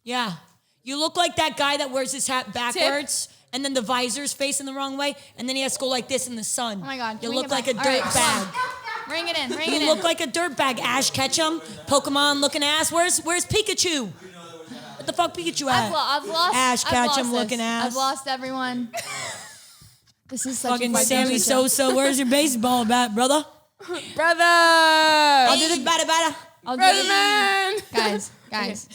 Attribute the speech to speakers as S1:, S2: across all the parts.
S1: Yeah. You look like that guy that wears his hat backwards and then the visor's facing the wrong way and then he has to go like this in the sun.
S2: Oh my God.
S1: You
S2: Bring
S1: look
S2: it
S1: like a
S2: back.
S1: dirt
S2: All right,
S1: bag.
S2: Bring it in. Bring
S1: You
S2: it in.
S1: look like a dirt bag. Ash Ketchum, Pokemon looking ass. Where's Pikachu? What the fuck Pikachu at?
S2: I've lost.
S1: Ash Ketchum looking ass.
S2: I've lost everyone. This is such
S1: Fucking
S2: a
S1: Sammy Sosa. Where's your baseball bat, brother?
S3: Brother!
S1: I'll do the batter.
S2: I'll do
S3: Brother
S2: it.
S3: man!
S2: Guys.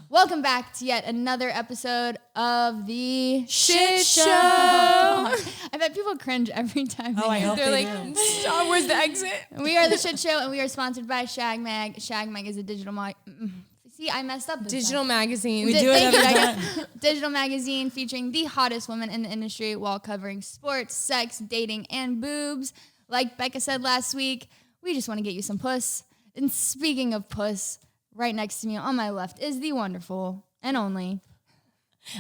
S2: Welcome back to yet another episode of the
S1: Shit Show.
S2: I bet people cringe every time.
S1: Oh, I hope
S3: They're
S1: they
S3: like,
S1: do.
S3: stop, where's the exit?
S2: We are the Shit Show, and we are sponsored by Shag Mag. Shag Mag is a digital See, I messed up this
S3: Digital
S2: time.
S3: magazine.
S1: We do it every time.
S2: Digital magazine featuring the hottest women in the industry while covering sports, sex, dating, and boobs. Like Becca said last week, we just want to get you some puss. And speaking of puss, right next to me on my left is the wonderful and only.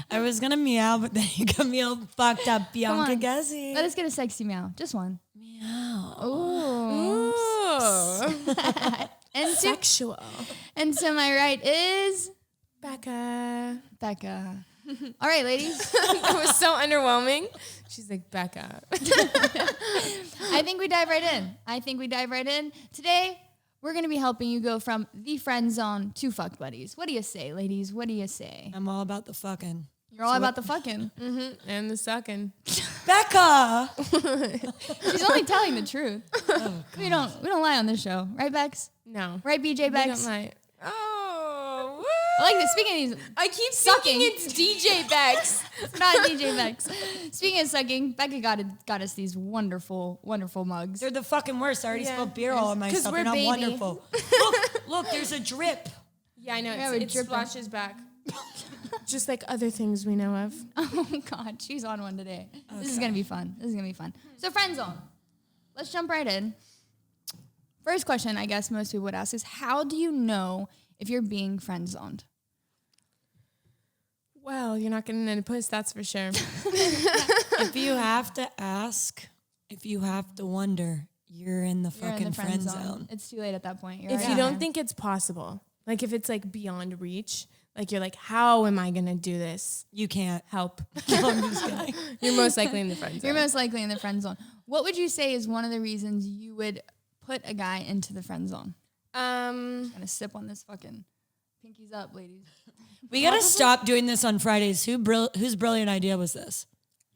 S1: I was going to meow, but then you got me all fucked up. Bianca
S2: on.
S1: Gessi.
S2: Let us get a sexy meow. Just one.
S1: Meow.
S2: Ooh.
S3: Oh.
S2: And to,
S3: Sexual.
S2: and to my right is
S3: Becca.
S2: Becca. All right, ladies.
S3: That was so underwhelming. She's like, Becca.
S2: I think we dive right in. Today, we're going to be helping you go from the friend zone to fuck buddies. What do you say, ladies? What do you say?
S1: I'm all about the fucking.
S2: You're all about the fucking.
S3: Mm-hmm. And the sucking.
S1: Becca!
S2: She's only telling the truth.
S1: Oh,
S2: We don't lie on this show, right, Bex?
S3: No.
S2: Right, BJ
S3: We
S2: Bex?
S3: don't lie. Oh, woo.
S2: I like this. Speaking of these,
S3: I keep
S2: Sucking.
S3: thinking it's DJ Bex.
S2: not DJ Bex. Speaking of sucking, Becca got us these wonderful, wonderful mugs.
S1: They're the fucking worst. I already
S3: Yeah.
S1: spilled beer all on
S3: 'Cause
S1: myself.
S3: we're
S1: They're not
S3: baby.
S1: wonderful. Look, there's a drip.
S3: Yeah, I know.
S2: Yeah,
S3: It
S2: we're dripping.
S3: splashes back. Just like other things we know of.
S2: Oh God, she's on one today. This is gonna be fun. So friend zone. Let's jump right in. First question, I guess most people would ask is, how do you know if you're being friend zoned?
S3: Well, you're not getting any puss, that's for sure.
S1: If you have to ask, if you have to wonder, you're in the
S2: You're in
S1: fucking
S2: the
S1: friend zone.
S2: It's too late at that point. You're
S3: If
S2: already
S3: you
S2: there.
S3: don't think it's possible, like if it's like beyond reach, like you're like, how am I gonna do this?
S1: You can't.
S3: Help.
S1: I'm just kidding.
S3: You're most likely in the friend zone.
S2: You're most likely in the friend zone. What would you say is one of the reasons you would put a guy into the friend zone? Gonna sip on this fucking pinkies up, ladies.
S1: We gotta stop doing this on Fridays. Whose brilliant idea was this?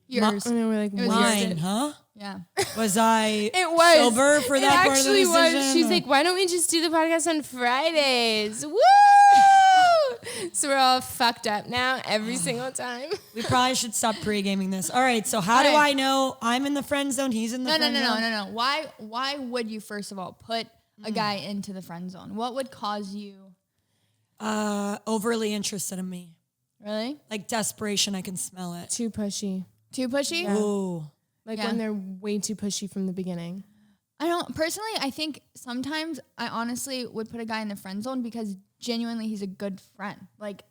S2: Yours.
S3: and then we're like,
S2: was
S3: what?
S1: Mine, huh?
S2: Yeah.
S1: Was I
S3: It was
S1: sober for that part of the
S3: actually
S1: decision?
S3: was. She's like, why don't we just do the podcast on Fridays? Woo! So we're all fucked up now every single time.
S1: We probably should stop pre-gaming this. All right, so how do
S2: All right.
S1: I know I'm in the friend zone, he's in the friend zone?
S2: No. Why would you first of all put a guy into the friend zone? What would cause you?
S1: Overly interested in me.
S2: Really?
S1: Like desperation, I can smell it.
S3: Too pushy.
S2: Too pushy?
S1: Ooh.
S3: Like
S2: Yeah.
S3: when they're way too pushy from the beginning.
S2: I don't personally. I think sometimes I honestly would put a guy in the friend zone because genuinely he's a good friend. Like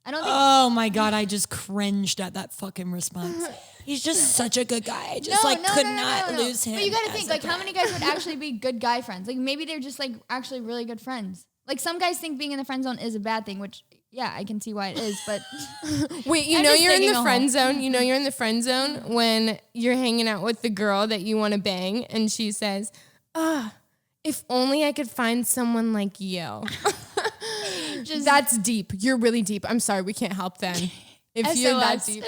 S2: I don't think.
S1: Oh my God, I just cringed at that fucking response. He's just such a good guy. I just could not lose him.
S2: But you gotta
S1: as
S2: think,
S1: a
S2: like, how
S1: guy.
S2: many guys would actually be good guy friends? Like, maybe they're just, like, actually really good friends. Like, some guys think being in the friend zone is a bad thing, which, yeah, I can see why it is, but...
S3: Wait, you
S2: I'm
S3: know
S2: just
S3: you're in
S2: digging
S3: the
S2: a
S3: friend
S2: hole.
S3: zone? You know you're in the friend zone when you're hanging out with the girl that you want to bang and she says, if only I could find someone like you. That's deep. You're really deep. I'm sorry, we can't help then. If you're that
S2: SOS.
S3: deep.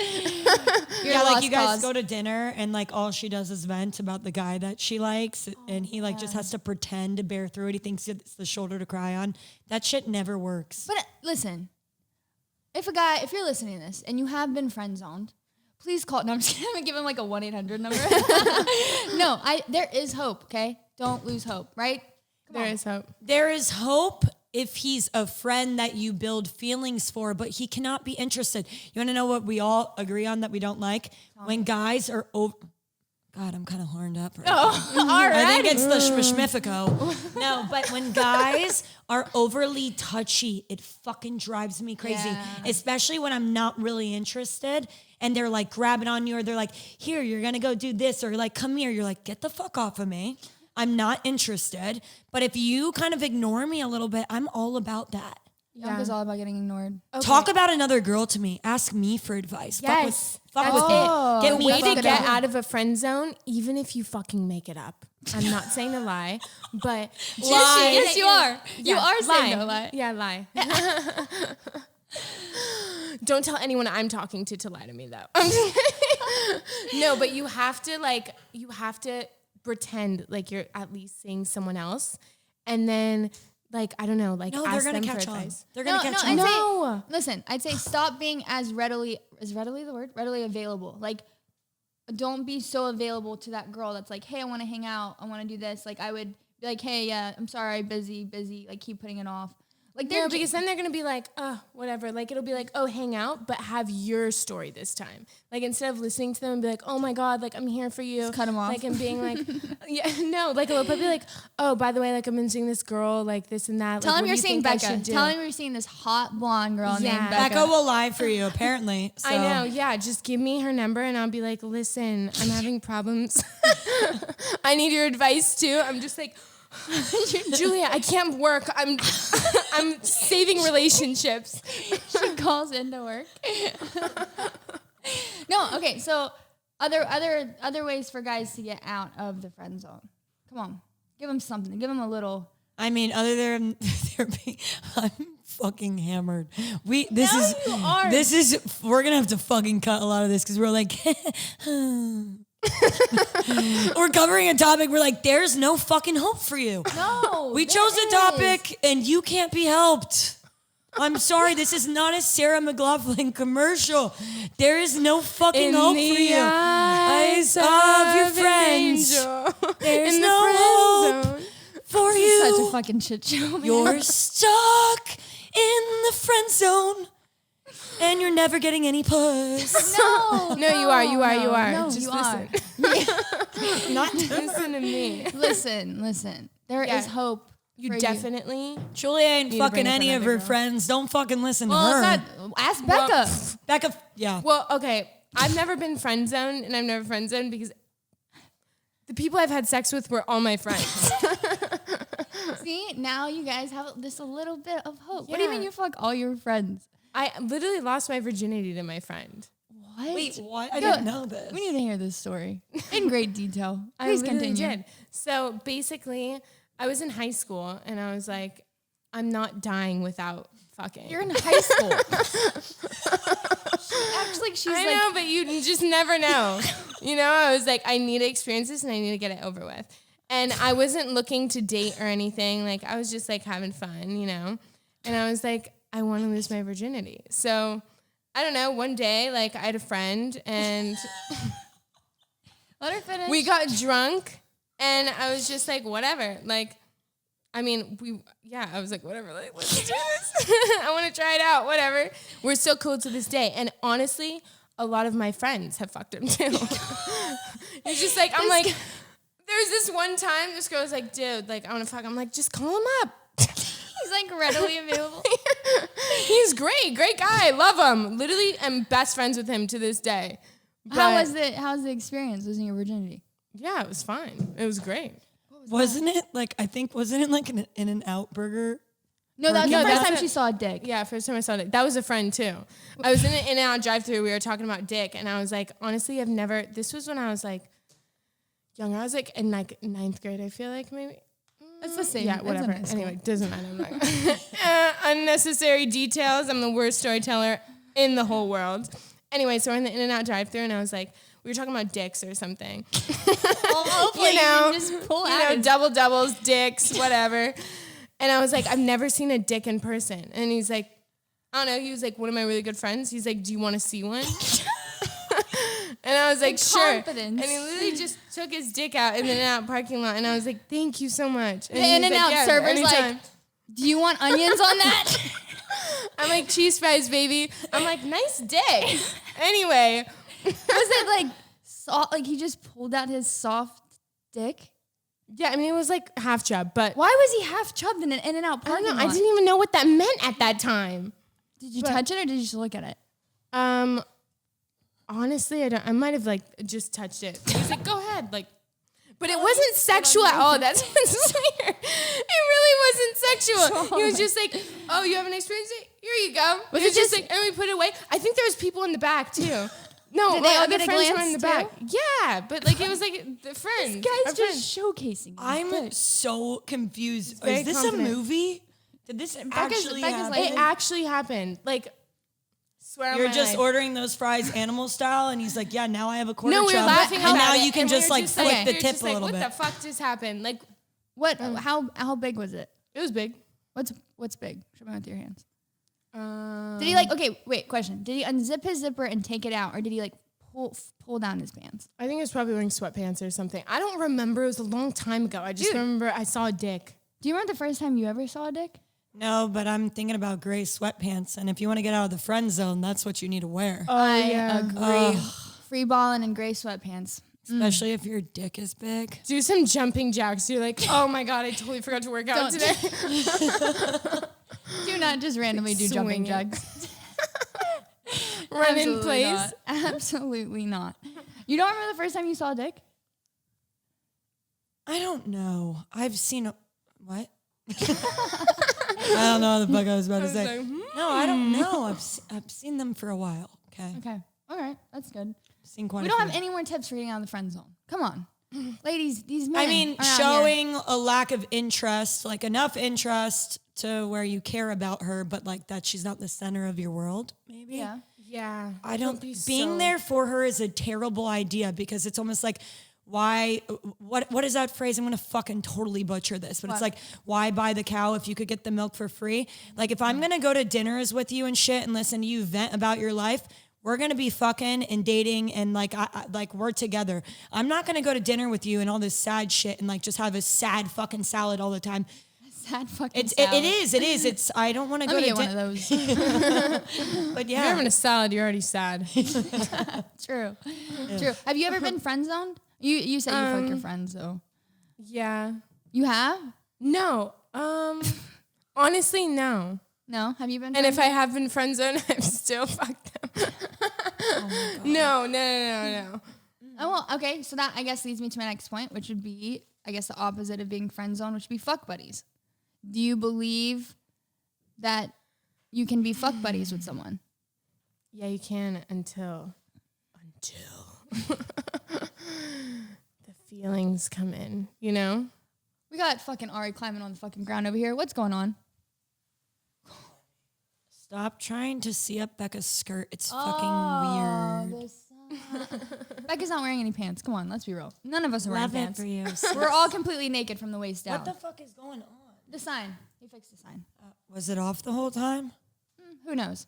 S2: You're
S1: Yeah,
S2: a
S1: like
S2: lost
S1: you guys
S2: cause.
S1: go to dinner and like all she does is vent about the guy that she likes and he like just has to pretend to bear through it. He thinks it's the shoulder to cry on. That shit never works.
S2: But listen, if you're listening to this and you have been friend zoned, please call. No, I'm just kidding. I'm gonna give him like a 1-800 number. No, there is hope. Okay, don't lose hope. Right?
S3: There is hope.
S1: There is hope if he's a friend that you build feelings for, but he cannot be interested. You want to know what we all agree on that we don't like? When guys are over... God, I'm kind of horned up. Right now. I think it's the schmishmifico. No, but when guys are overly touchy, it fucking drives me crazy.
S2: Yeah.
S1: Especially when I'm not really interested and they're like grabbing on you or they're like, here, you're going to go do this or like, come here. You're like, get the fuck off of me. I'm not interested. But if you kind of ignore me a little bit, I'm all about that.
S2: Bianca's all about getting ignored.
S3: Okay.
S1: Talk about another girl to me. Ask me for advice.
S3: Yes.
S1: Fuck with it. Get
S3: The
S1: me
S3: way to
S1: fucked
S3: get
S1: up.
S3: out of a friend zone, even if you fucking make it up. I'm not saying a lie, but
S1: Lie.
S2: Yes, you are. You
S3: Yeah,
S2: are saying no lie.
S3: Yeah, lie. Don't tell anyone I'm talking to lie to me though. I'm just kidding. No, but you have to pretend like you're at least seeing someone else, and then like I don't know, like
S1: No,
S3: ask
S1: they're gonna
S3: them
S1: catch
S3: for
S1: on.
S3: advice.
S1: They're gonna catch on.
S3: No.
S2: Listen, I'd say stop being as readily the word? Readily available. Like, don't be so available to that girl that's like, hey, I want to hang out. I want to do this. Like, I would be like, hey, yeah, I'm sorry, busy. Like, keep putting it off. Like,
S3: No, because then they're gonna be like, oh, whatever. Like it'll be like, oh, hang out, but have your story this time. Like instead of listening to them and be like, oh my god, like I'm here for you.
S2: Just cut 'em off.
S3: Like and being like, yeah, no, like it'll probably be like, oh, by the way, like I've been seeing this girl, like this and that.
S2: tell
S3: like,
S2: him
S3: what
S2: you're
S3: do you
S2: seeing
S3: think I
S2: Becca.
S3: should do?
S2: Tell him you're seeing this hot blonde girl
S3: Yeah.
S2: named Becca.
S1: Becca will lie for you, apparently. So.
S3: I know, yeah. Just give me her number and I'll be like, listen, I'm having problems. I need your advice too. I'm just like, Julia, I can't work. I'm saving relationships.
S2: She calls into work. No, okay. So other ways for guys to get out of the friend zone. Come on, give them something. Give them a little.
S1: I mean, other than therapy, I'm fucking hammered. We're gonna have to fucking cut a lot of this because we're like, we're covering a topic. We're like, there's no fucking hope for you.
S2: No,
S1: We chose a topic and you can't be helped. I'm sorry, this is not a Sarah McLachlan commercial. There is no fucking hope for you. Eyes of your friends. There's no hope for you.
S2: Such a fucking shit show. Man.
S1: You're stuck in the friend zone and you're never getting any puss.
S2: No,
S3: You are.
S2: No,
S3: Just
S2: you
S3: listen.
S2: are.
S1: Not
S3: Listen to me.
S2: Listen. There is
S3: Yeah.
S2: hope.
S3: You
S2: for
S3: definitely.
S1: Julia ain't
S3: Need to bring
S1: fucking
S3: up
S1: any of her
S3: another girl.
S1: friends. Don't fucking listen
S2: Well,
S1: to her.
S2: it's not. Ask Becca.
S1: Becca, yeah.
S3: Well, okay. I've never been friend zoned, and I've never friend zoned because the people I've had sex with were all my friends.
S2: See, now you guys have just a little bit of hope. What do you
S3: Yeah.
S2: mean you fuck all your friends?
S3: I literally lost my virginity to my friend.
S2: What?
S1: Wait, what? I
S2: Go-
S1: didn't know this.
S2: We need to hear this story in great detail.
S3: I
S2: Please
S3: literally
S2: continue.
S3: did. So basically, I was in high school, and I was like, I'm not dying without fucking.
S2: You're in high school. Actually, she's
S3: I
S2: like,
S3: know, but you just never know. I was like, I need to experience this and I need to get it over with. And I wasn't looking to date or anything. Like, I was just like having fun. And I was like, I want to lose my virginity. So, I don't know, one day, like, I had a friend and
S2: let her finish.
S3: we got drunk and I was just like, whatever. Like, I was like, whatever, like, let's do this. I want to try it out, whatever. We're still cool to this day. And honestly, a lot of my friends have fucked him too. It's just like, I'm like, there's this one time this girl was like, dude, like, I want to fuck. I'm like, just call him up.
S2: He's like readily available.
S3: He's great guy. Love him. Literally am best friends with him to this day.
S2: How was it? How's the experience losing your virginity?
S3: Yeah, it was fine. It was great.
S1: Wasn't it like an In-N-Out burger?
S2: No, that was
S3: No,
S2: the first
S3: that's
S2: time
S3: a-
S2: she saw a dick.
S3: Yeah, first time I saw it. That was a friend too. I was in an In-N-Out drive-thru. We were talking about dick, and I was like, honestly, this was when I was like younger. I was like in like 9th grade, I feel like maybe.
S2: It's the same.
S3: Yeah,
S2: It's
S3: whatever.
S2: in high school.
S3: Anyway, doesn't matter. I'm not unnecessary details. I'm the worst storyteller in the whole world. Anyway, so we're in the In-N-Out drive-thru, and I was like, we were talking about dicks or something.
S2: Well, hopefully you can just pull out.
S3: double doubles, dicks, whatever. And I was like, I've never seen a dick in person. And he's like, I don't know. He was like, one of my really good friends. He's like, do you want to see one? And I was like, sure.
S2: Confidence.
S3: And he literally just took his dick out in the In-N-Out parking lot. And I was like, thank you so much. And
S2: The
S3: he's
S2: In-N-Out
S3: yeah,
S2: server's
S3: anytime.
S2: like, do you want onions on that?
S3: I'm like, cheese fries, baby. I'm like, nice dick. Anyway.
S2: Was it like soft? Like he just pulled out his soft dick?
S3: Yeah, I mean, it was like half chub, but
S2: Why was he half chubbed in an In-N-Out
S3: I
S2: parking
S3: don't know.
S2: lot?
S3: I didn't even know what that meant at that time.
S2: Did you touch it or did you just look at it?
S3: Honestly, I might have like just touched it. He was like, go ahead. Like, But it wasn't sexual at all. That's what's weird. It really wasn't sexual. He was just like, oh, you have an experience? Here you go.
S2: Was
S3: He
S2: it just
S3: like, and we put it away. I think there was people in the back too. No,
S2: Did
S3: my
S2: they all
S3: other
S2: get a
S3: friends were
S2: glance
S3: in the
S2: too?
S3: back. Yeah, but like it was like the friends.
S2: Guys
S3: our
S2: just
S3: friends.
S2: showcasing.
S1: I'm so confused.
S3: very
S1: Is this
S3: confident.
S1: a movie? Did this actually
S2: Becca's
S1: happen?
S2: like-
S3: It actually happened. Like, swear on
S1: You're
S3: my
S1: just
S3: life.
S1: ordering those fries animal style, and he's like, "Yeah, now I have a quarter
S3: No, we were
S1: chub,
S3: laughing
S1: and
S3: about
S1: now
S3: it,
S1: you can
S3: and we
S1: just
S3: were
S1: like
S3: just
S1: flick
S3: like-
S1: the
S3: we were
S1: tip
S3: just
S1: a
S3: like,
S1: little
S3: what
S1: bit."
S3: the fuck just happened? Like,
S2: What? How big was it?
S3: it was big.
S2: What's big? Show me with your hands.
S3: Um,
S2: Did he like? Okay, wait. Question. Did he unzip his zipper and take it out, or did he like pull down his pants?
S3: I think he was probably wearing sweatpants or something. I don't remember. It was a long time ago. I just remember I saw a dick.
S2: Do you remember the first time you ever saw a dick?
S1: No, but I'm thinking about gray sweatpants, and if you want to get out of the friend zone, that's what you need to wear,
S2: I
S3: yeah.
S2: agree. Free balling in gray sweatpants.
S1: especially if your dick is big.
S3: Do some jumping jacks. You're like, oh my God, I totally forgot to work out
S2: Don't-
S3: today.
S2: Do not just randomly do jumping
S3: Swing it.
S2: jacks.
S3: Run in
S2: Absolutely
S3: place.
S2: not. Absolutely not. You don't remember the first time you saw a dick?
S1: I don't know. I've seen what? I don't know what the fuck I was about to say.
S3: like,
S1: No, I don't know. I've seen them for a while. Okay,
S2: Okay. All right. That's good.
S1: seen quite.
S2: We
S1: a
S2: don't
S1: few.
S2: have any more tips for getting out of the friend zone. Come on. Ladies, these men.
S1: I mean,
S2: are out
S1: showing a lack of interest, like enough interest to where you care about her, but like that she's not the center of your world, maybe.
S2: here.
S3: Yeah.
S1: I don't.
S3: be
S1: Being
S3: so-
S1: there for her is a terrible idea because it's almost like, why? What is that phrase? I'm gonna fucking totally butcher this, but it's like, why buy the cow if you could get the milk for free? Like, if I'm gonna go to dinners with you and shit and listen to you vent about your life, we're gonna be fucking and dating and like, like we're together. I'm not gonna go to dinner with you and all this sad shit and like just have a sad fucking salad all the time.
S2: Sad fucking
S1: It
S2: salad.
S1: is. It's. I don't want to
S2: Let
S1: go
S2: me
S1: to
S2: get one
S1: dinner.
S2: of those.
S1: But
S3: If you're
S1: yeah,
S3: having a salad, you're already sad.
S2: True. True. Have you ever been friend zoned? You said you fuck your friends, though.
S3: Yeah.
S2: You have?
S3: No. Honestly, no.
S2: No? Have you been?
S3: And if I have been friend zoned, I've still fucked them. No.
S2: Oh, well, okay. So that, I guess, leads me to my next point, which would be, I guess, the opposite of being friend zoned, which would be fuck buddies. Do you believe that you can be fuck buddies with someone?
S3: Yeah, you can until the feelings come in, you know?
S2: We got fucking Ari climbing on the fucking ground over here. What's going on?
S1: stop trying to see up Becca's skirt. It's fucking weird.
S2: Becca's not wearing any pants. Come on, let's be real. None of us are
S1: Love
S2: wearing
S1: it
S2: pants.
S1: for you.
S2: We're all completely naked from the waist down.
S1: What the fuck is going on?
S2: The sign. He fixed the sign.
S1: Was it off the whole time?
S2: Who knows?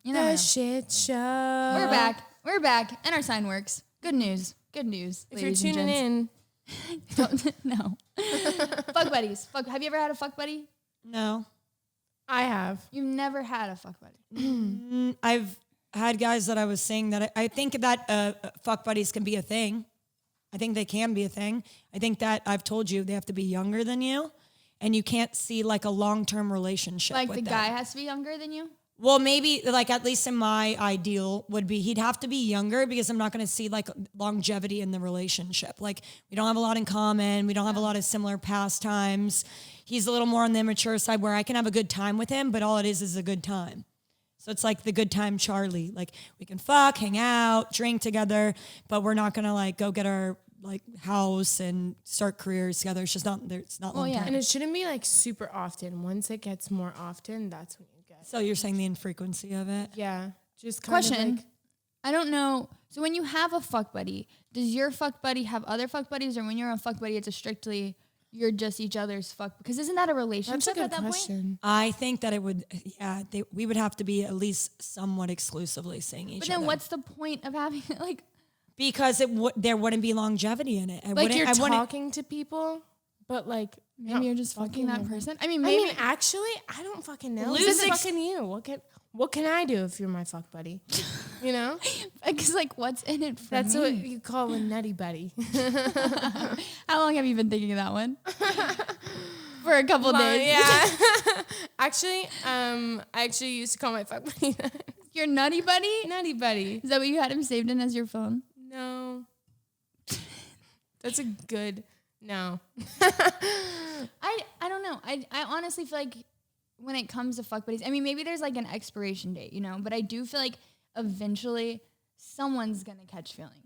S2: You never know.
S3: The shit show.
S2: We're back. We're back. And our sign works. Good news. Good news.
S3: If you're
S2: ladies and
S3: tuning
S2: gents.
S3: in,
S2: Don't, no. Fuck buddies. Have you ever had a fuck buddy?
S1: No.
S3: I have.
S2: You've never had a fuck buddy.
S1: I've had guys that I was saying that I think that fuck buddies can be a thing. I think they can be a thing. I think that I've told you they have to be younger than you, and you can't see like a long-term relationship.
S2: Like
S1: with
S2: the
S1: them.
S2: guy has to be younger than you?
S1: Well, maybe like at least in my ideal would be he'd have to be younger because I'm not going to see like longevity in the relationship. Like we don't have a lot in common. We don't have a lot of similar pastimes. He's a little more on the immature side where I can have a good time with him, but all it is a good time. So it's like the good time Charlie. Like we can fuck, hang out, drink together, but we're not going to like go get our like house and start careers together. It's just not there. It's not long
S2: yeah.
S1: term.
S3: And it shouldn't be like super often. Once it gets more often, that's when you get.
S1: So you're saying the infrequency of it?
S3: Yeah. Just kind
S2: Question.
S3: of like.
S2: I don't know. So when you have a fuck buddy, does your fuck buddy have other fuck buddies, or when you're a fuck buddy, it's a strictly you're just each other's fuck? Because isn't that a relationship
S3: That's a good
S2: at that point?
S3: question.
S1: I think that it would, yeah, we would have to be at least somewhat exclusively seeing each
S2: But
S1: other.
S2: then what's the point of having like?
S1: Because there wouldn't be longevity in it.
S3: Like you're
S1: I wouldn't-
S3: talking to people, but like.
S2: Maybe you're just fucking that
S3: them.
S2: person. I mean,
S3: I
S2: maybe
S3: mean, actually, I don't fucking know.
S1: Lose
S3: This is
S1: ex-
S3: fucking you. What can I do if you're my fuck buddy? You know?
S2: because like, what's in it for
S3: That's
S2: me?
S3: what you call a nutty buddy.
S2: How long have you been thinking of that one? For a couple days.
S3: Yeah. Actually, I actually used to call my fuck buddy that.
S2: Your nutty buddy?
S3: Nutty buddy.
S2: Is that what you had him saved in as your phone?
S3: No. That's a good no.
S2: I don't know. I honestly feel like when it comes to fuck buddies, I mean, maybe there's like an expiration date, but I do feel like eventually someone's going to catch feelings.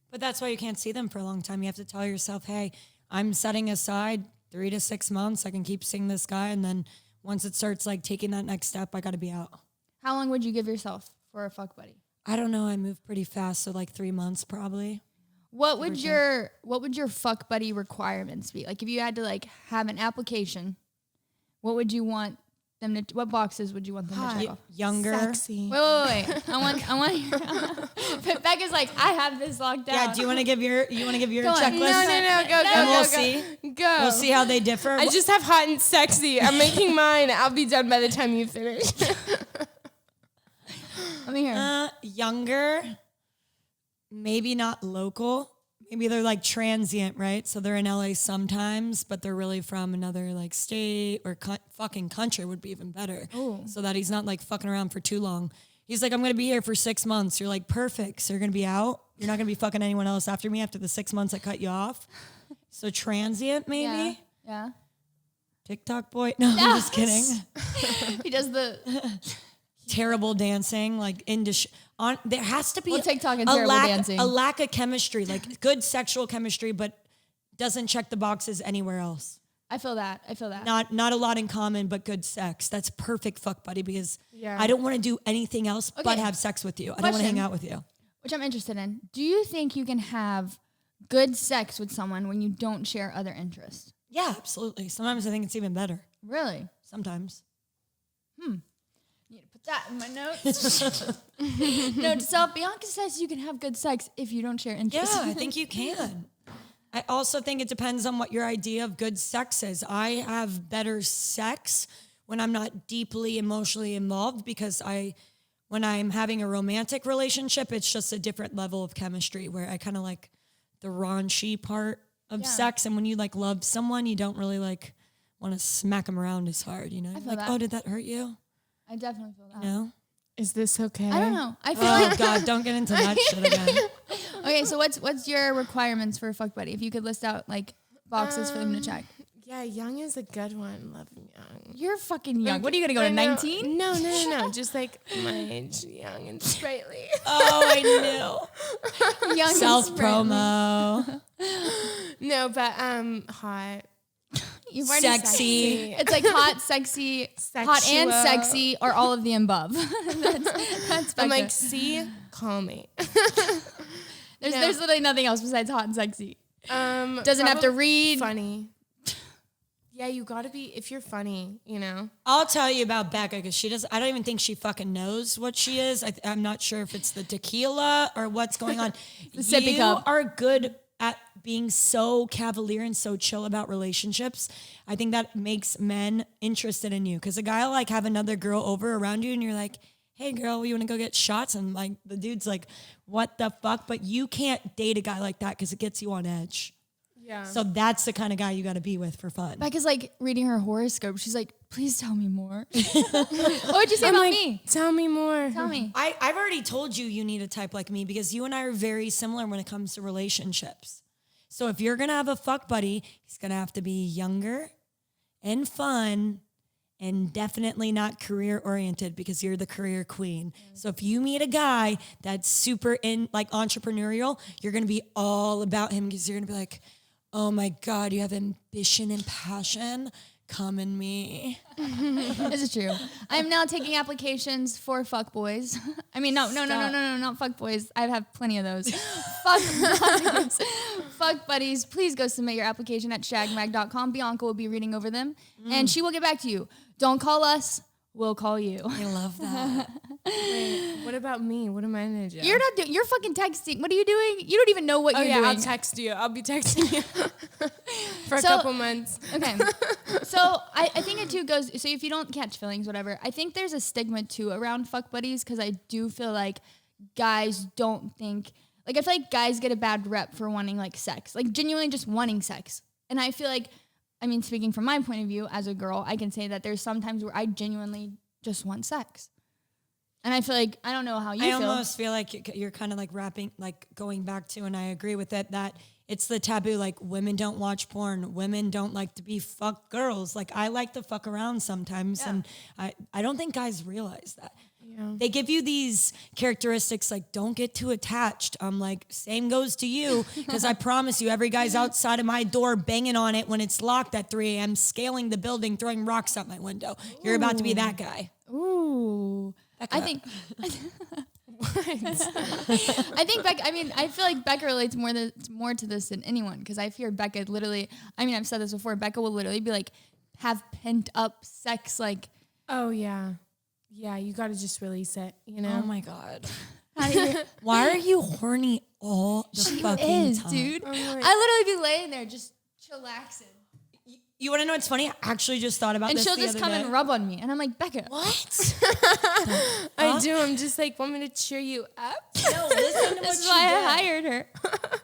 S1: But that's why you can't see them for a long time. You have to tell yourself, hey, I'm setting aside 3 to 6 months. I can keep seeing this guy. And then once it starts like taking that next step, I got to be out.
S2: How long would you give yourself for a fuck buddy?
S1: I don't know. I move pretty fast. So like 3 months probably.
S2: What would your fuck buddy requirements be? Like if you had to like have an application, what would you want them to, what boxes would you want them to check off?
S1: Younger.
S3: Sexy.
S2: Wait. I want your, Becca's like, I have this locked down.
S1: Yeah, do you want to give your
S2: Go
S1: checklist?
S2: on.
S3: No, go,
S1: And we'll
S3: go.
S1: see.
S3: Go.
S1: We'll see how they differ.
S3: I just have hot and sexy. I'm making mine. I'll be done by the time you finish.
S2: Let me hear.
S1: Younger, maybe not local. Maybe they're like transient, right? So they're in LA sometimes, but they're really from another like state or fucking country would be even better.
S2: Oh.
S1: So that he's not like fucking around for too long. He's like, I'm going to be here for 6 months. You're like, perfect. So you're going to be out. You're not going to be fucking anyone else after me after the 6 months I cut you off. So transient maybe.
S2: Yeah.
S1: TikTok boy. No, I'm just kidding.
S2: He does the
S1: Terrible dancing, like there has to be
S2: TikTok and terrible dancing.
S1: A lack of chemistry, like good sexual chemistry, but doesn't check the boxes anywhere else.
S2: I feel that.
S1: Not a lot in common, but good sex. That's perfect fuck buddy because
S3: Yeah.
S1: I don't want to do anything else but have sex with you. I don't want to hang out with you.
S2: Which I'm interested in. Do you think you can have good sex with someone when you don't share other interests?
S1: Yeah, absolutely. Sometimes I think it's even better.
S2: Really?
S1: Sometimes.
S2: Need to put that in my notes. No, so Bianca says you can have good sex if you don't share interests.
S1: Yeah, I think you can. I also think it depends on what your idea of good sex is. I have better sex when I'm not deeply emotionally involved because when I'm having a romantic relationship, it's just a different level of chemistry where I kind of like the raunchy part of sex. And when you like love someone, you don't really like want to smack them around as hard, you know?
S2: feel
S1: Like,
S2: that.
S1: oh, did that hurt you?
S2: I definitely feel that.
S1: No?
S3: Is this okay?
S2: I don't know. I feel
S1: Oh
S2: like
S1: God, don't get into that shit again.
S2: okay. So what's your requirements for a fuck buddy? If you could list out like boxes for them to check.
S3: Yeah, young is a good one. Love young.
S2: You're fucking young. What are you gonna go to 19?
S3: No. Just like my age, young and sprightly.
S1: Oh, I knew.
S2: Young
S1: Self promo.
S3: No, but hot.
S2: You've already said
S1: Sexy.
S2: It's like hot, sexy, hot and
S3: Sexual.
S2: sexy, or all of the above. that's
S3: I'm
S2: Becca.
S3: like, see, call me.
S2: There's literally nothing else besides hot and sexy. Doesn't have to
S3: Probably
S2: read.
S3: Funny. Yeah, you gotta be, if you're funny, you know.
S1: I'll tell you about Becca because I don't even think she fucking knows what she is. I'm not sure if it's the tequila or what's going on.
S2: The sippy
S1: you
S2: cup.
S1: are good at being so cavalier and so chill about relationships. I think that makes men interested in you because a guy will like have another girl over around you and you're like, hey girl, you want to go get shots? And like the dude's like, what the fuck? But you can't date a guy like that because it gets you on edge.
S3: Yeah.
S1: So that's the kind of guy you got to be with for fun.
S2: Becca's like reading her horoscope. She's like, please tell me more. What would you say about me?
S3: Tell me more.
S2: Tell me.
S1: I've already told you need a type like me because you and I are very similar when it comes to relationships. So if you're going to have a fuck buddy, he's going to have to be younger and fun and definitely not career oriented because you're the career queen. So if you meet a guy that's super like entrepreneurial, you're going to be all about him because you're going to be like, oh my God, you have ambition and passion. Come in me.
S2: This is true. I am now taking applications for fuck boys. I mean, no, not fuck boys. I have plenty of those. Fuck buddies. Fuck buddies. Please go submit your application at shagmag.com. Bianca will be reading over them and she will get back to you. Don't call us. We'll call you.
S1: I love that.
S3: Wait, what about me? What am I gonna do?
S2: You're not doing. You're fucking texting. What are you doing? You don't even know what you're doing.
S3: I'll text you. I'll be texting you for a couple months.
S2: Okay. So I think it too goes, so if you don't catch feelings, whatever, I think there's a stigma too around fuck buddies because I do feel like guys don't think, like I feel like guys get a bad rep for wanting like sex, like genuinely just wanting sex. And I feel like, I mean, speaking from my point of view as a girl, I can say that there's some times where I genuinely just want sex. And I feel like, I don't know how you feel.
S1: I almost feel like you're kind of like going back to, and I agree with it, that it's the taboo. Like women don't watch porn. Women don't like to be fuck girls. Like I like to fuck around sometimes. And I don't think guys realize that. Yeah. They give you these characteristics like don't get too attached. I'm like, same goes to you. Because I promise you, every guy's outside of my door banging on it when it's locked at 3 a.m., scaling the building, throwing rocks out my window. You're about to be that guy.
S2: Ooh. I think Becca, I mean, I feel like Becca relates more to this than anyone because I fear Becca literally, I mean, I've said this before, Becca will literally be like, have pent up sex, like.
S3: Oh, yeah. Yeah, you got to just release it, you know?
S1: Oh, my God. Why are you horny all the fucking time?
S2: Dude. I literally be laying there just chillaxing.
S1: You want to know what's funny? I actually just thought about this the other day. And she'll just come
S2: and rub on me. And I'm like, Becca.
S1: What?
S3: I do. I'm just like, want me to cheer you up?
S1: No, listen to what
S2: This is why I hired her.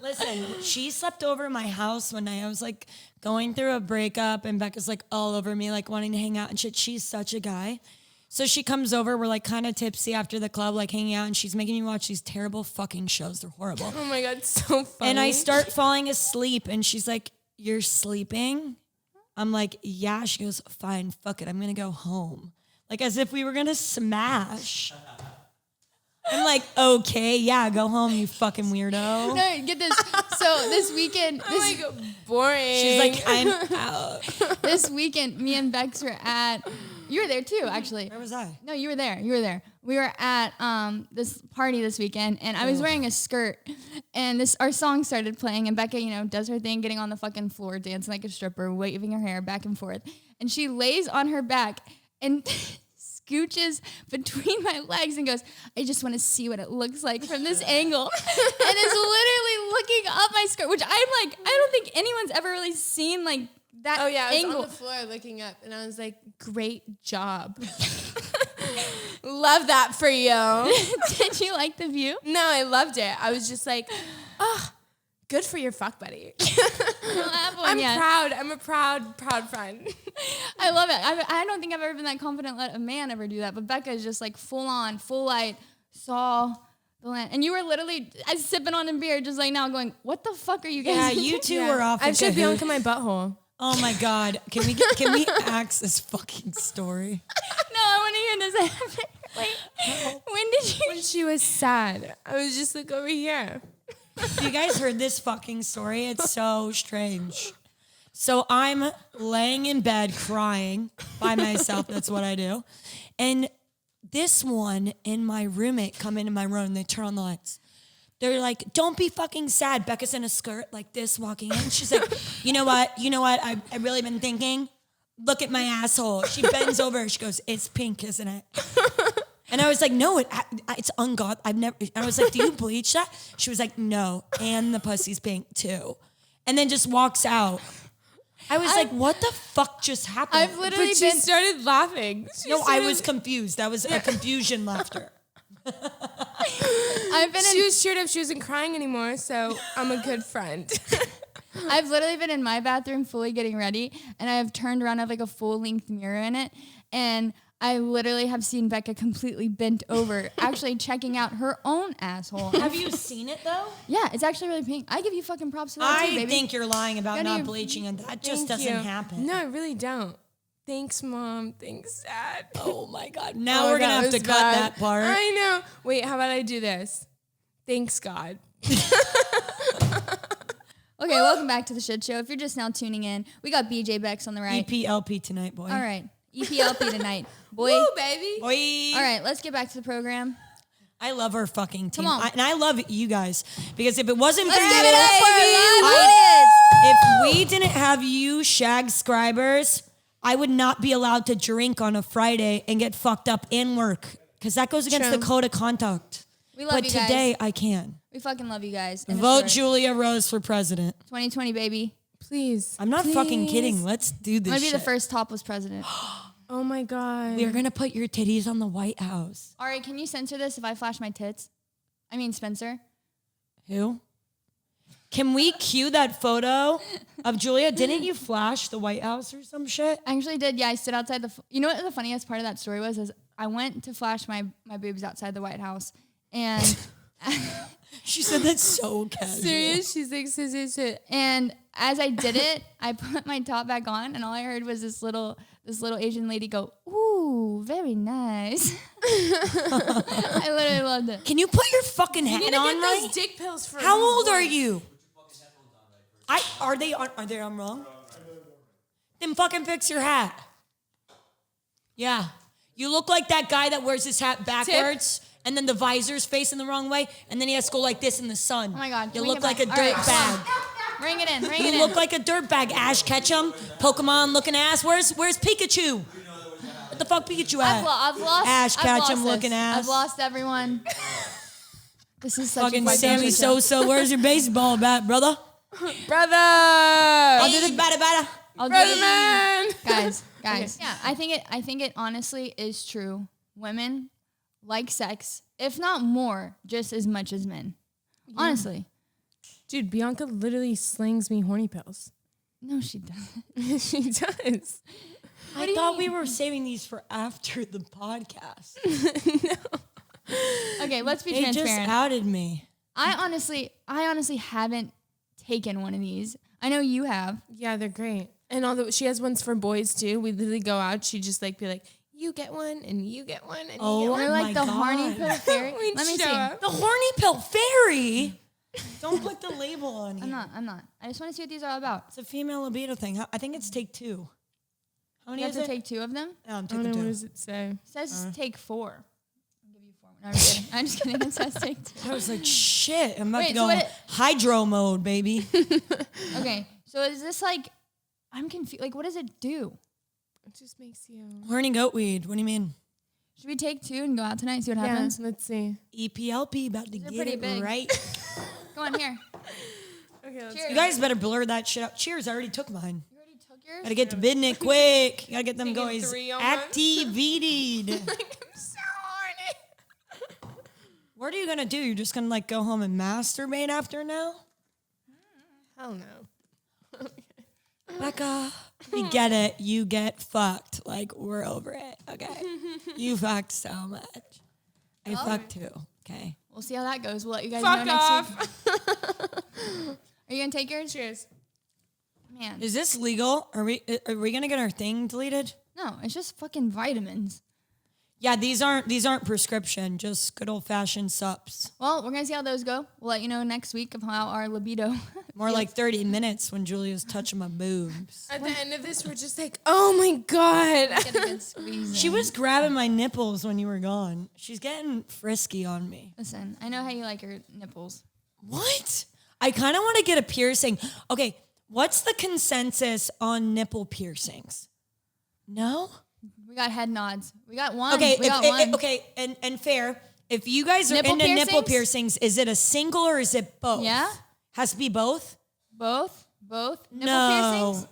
S1: Listen, she slept over at my house one night. I was like going through a breakup and Becca's like all over me, like wanting to hang out and shit. She's such a guy. So she comes over. We're like kind of tipsy after the club, like hanging out. And she's making me watch these terrible fucking shows. They're horrible.
S3: Oh my God, so funny.
S1: And I start falling asleep and she's like, you're sleeping? I'm like, yeah. She goes, fine, fuck it. I'm going to go home. Like as if we were going to smash. I'm like, okay, yeah, go home, you fucking weirdo.
S2: No, get this. So this weekend.
S3: Boring.
S1: She's like, I'm out.
S2: This weekend, me and Bex were at, you were there too, actually.
S1: Where was I?
S2: No, you were there. You were there. We were at this party this weekend, and I was wearing a skirt, and our song started playing, and Becca, does her thing, getting on the fucking floor, dancing like a stripper, waving her hair back and forth, and she lays on her back and scooches between my legs and goes, I just want to see what it looks like from this angle, and is literally looking up my skirt, which I'm like, I don't think anyone's ever really seen like that.
S3: Oh yeah, I was
S2: angle.
S3: on the floor looking up, and I was like, great job. Love that for you.
S2: Did you like the view?
S3: No, I loved it. I was just like, oh, good for your fuck buddy. I'm proud. I'm a proud friend.
S2: I love it. I don't think I've ever been that confident let a man ever do that. But Becca is just like full on, full light, saw the land. And you were literally sipping on a beer just like now going, what the fuck are you guys
S1: Yeah, you two were off.
S3: I should be on my butthole.
S1: Oh my God. Can we axe this fucking story?
S2: No, I want to hear this happen. Wait, when did you?
S3: When she was sad. I was just like over here.
S1: You guys heard this fucking story? It's so strange. So I'm laying in bed crying by myself. That's what I do. And this one and my roommate come into my room. They turn on the lights. They're like, don't be fucking sad. Becca's in a skirt like this walking in. She's like, you know what? I've really been thinking. Look at my asshole. She bends over. She goes, it's pink, isn't it? And I was like, no, it's ungodly. And I was like, do you bleach that? She was like, no. And the pussy's pink too. And then just walks out. I was like, what the fuck just happened?
S2: I've literally
S3: She started laughing.
S1: I was confused. That was a confusion laughter.
S3: She was cheered up. She wasn't crying anymore, so I'm a good friend.
S2: I've literally been in my bathroom fully getting ready, and I have turned around. I have like a full-length mirror in it, and I literally have seen Becca completely bent over, actually checking out her own asshole.
S1: Have you seen it though?
S2: Yeah, it's actually really pink. I give you fucking props for that too, baby.
S1: I think you're lying about not bleaching, and that just doesn't happen.
S3: No, I really don't. Thanks, Mom. Thanks, Dad.
S1: Oh my God. Now we're going to have to cut that part.
S3: I know. Wait, how about I do this? Thanks, God.
S2: Okay, welcome back to the shit show. If you're just now tuning in, we got BJ Bex on the right.
S1: EPLP tonight, boy.
S2: All right. EPLP tonight. Boy.
S3: Woo, baby.
S1: Boy.
S2: All right, let's get back to the program.
S1: I love our fucking team.
S2: Come on.
S1: And I love you guys. Because if it wasn't for
S2: Let's
S1: you,
S2: give it up for our audience.
S1: if we didn't have you shag scribers, I would not be allowed to drink on a Friday and get fucked up and work. Because that goes against the code of conduct.
S2: We love you guys.
S1: But today, I can.
S2: We fucking love you guys.
S1: Vote Julia Rose for president.
S2: 2020, baby.
S3: Please.
S1: I'm not fucking kidding. Let's do this
S2: I'm going to be
S1: shit.
S2: the first topless president.
S3: Oh my God.
S1: We're going to put your titties on the White House.
S2: All right, can you censor this if I flash my tits? I mean, Spencer.
S1: Who? Can we cue that photo of Julia? Didn't you flash the White House or some shit?
S2: I actually did. Yeah, I stood outside you know what the funniest part of that story was? Is I went to flash my boobs outside the White House, and
S1: She said that's so casual.
S3: Serious? She's like, scissors.
S2: And as I did it, I put my top back on, and all I heard was this little Asian lady go, "Ooh, very nice." I literally loved it.
S1: Can you put your fucking hat on right?
S3: Those dick pills for
S1: How old are you? Are they on wrong? Then fucking fix your hat. Yeah. You look like that guy that wears his hat backwards and then the visor's facing the wrong way and then he has to go like this in the sun.
S2: Oh my God.
S1: You
S2: bring
S1: look
S2: it
S1: like a
S2: back.
S1: dirt
S2: All right,
S1: bag.
S2: Bring it in. Bring it
S1: You
S2: in.
S1: look like a dirt bag. Ash Ketchum, Pokemon looking ass. Where's Pikachu? What the fuck Pikachu at?
S2: I've lost.
S1: Ash
S2: I've
S1: Ketchum
S2: lost
S1: looking
S2: this.
S1: ass.
S2: I've lost everyone. This is such
S1: Fucking
S2: a
S1: Sammy Sosa. Where's your baseball bat, brother?
S3: Brother!
S1: I'll do the batter.
S2: I'll do
S3: Brother
S2: it.
S3: man!
S2: Guys. Yeah, I think it honestly is true. Women like sex, if not more, just as much as men. Yeah. Honestly.
S3: Dude, Bianca literally slings me horny pills.
S2: No, she doesn't.
S3: She does.
S1: I thought we were saving these for after the podcast.
S2: No. Okay, let's be
S1: They
S2: transparent.
S1: just outed me.
S2: I honestly haven't taken one of these. I know you have.
S3: Yeah, they're great. And although she has ones for boys too, we literally go out, she just like be like, you get one and you get one and you get one.
S2: We're like the
S1: God.
S2: horny pill fairy.
S3: We'd
S2: Let me
S3: show
S2: see.
S3: up.
S1: The horny pill fairy. Don't put the label on here.
S2: I'm not. I just want to see what these are all about.
S1: It's a female libido thing. I think it's take 2. How many
S2: You have
S1: is
S2: to
S1: it?
S2: take 2 of them?
S1: No, I'm
S3: I don't
S1: taking
S3: know, what
S1: 2.
S3: does it say?
S2: It says take 4. I'll give you 4. No, I'm just kidding. I'm just kidding. It says take 2.
S1: I was like, shit. I'm about
S2: Wait,
S1: to
S2: so
S1: go
S2: what
S1: hydro mode, baby.
S2: Okay, so is this like, I'm confused. Like, what does it do?
S3: It just makes you...
S1: Horny goat weed. What do you mean?
S2: Should we take 2 and go out tonight and see what happens?
S3: let's see.
S1: EPLP about to
S2: These are
S1: get
S2: pretty
S1: it
S2: big.
S1: right.
S2: Go on here.
S3: Okay, let's
S2: Cheers.
S1: You guys better blur that shit out. Cheers. I already took mine.
S2: You already took yours?
S1: Gotta get to Bidnick quick. You gotta get them
S3: Taking
S1: guys
S3: 3 on
S1: activated.
S3: Like, I'm so horny.
S1: What are you gonna do? You're just gonna like go home and masturbate after now?
S3: Hell no.
S1: Becca, we get it. You get fucked. Like, we're over it. Okay. You fucked so much. I fucked too. Okay.
S2: We'll see how that goes. We'll let you guys
S3: Fuck
S2: know next
S3: off.
S2: week. Are you going to take yours?
S3: Cheers.
S2: Man.
S1: Is this legal? Are we gonna get our thing deleted?
S2: No, it's just fucking vitamins.
S1: Yeah, these aren't prescription, just good old fashioned sups.
S2: Well, we're going to see how those go. We'll let you know next week of how our libido.
S1: More like 30 minutes when Julia's touching my boobs.
S3: At the end of this, we're just like, oh my God.
S2: Get a good squeeze
S1: She
S2: in.
S1: was grabbing my nipples when you were gone. She's getting frisky on me.
S2: Listen, I know how you like your nipples.
S1: What? I kind of want to get a piercing. Okay, what's the consensus on nipple piercings? No?
S2: We got head nods. We got one.
S1: Okay,
S2: we got one.
S1: okay, and fair. If you guys are
S2: Nipple
S1: into nipple
S2: piercings?
S1: piercings, is it a single or is it both?
S2: Yeah?
S1: Has to be both?
S2: Both? Nipple
S1: No.
S2: piercings?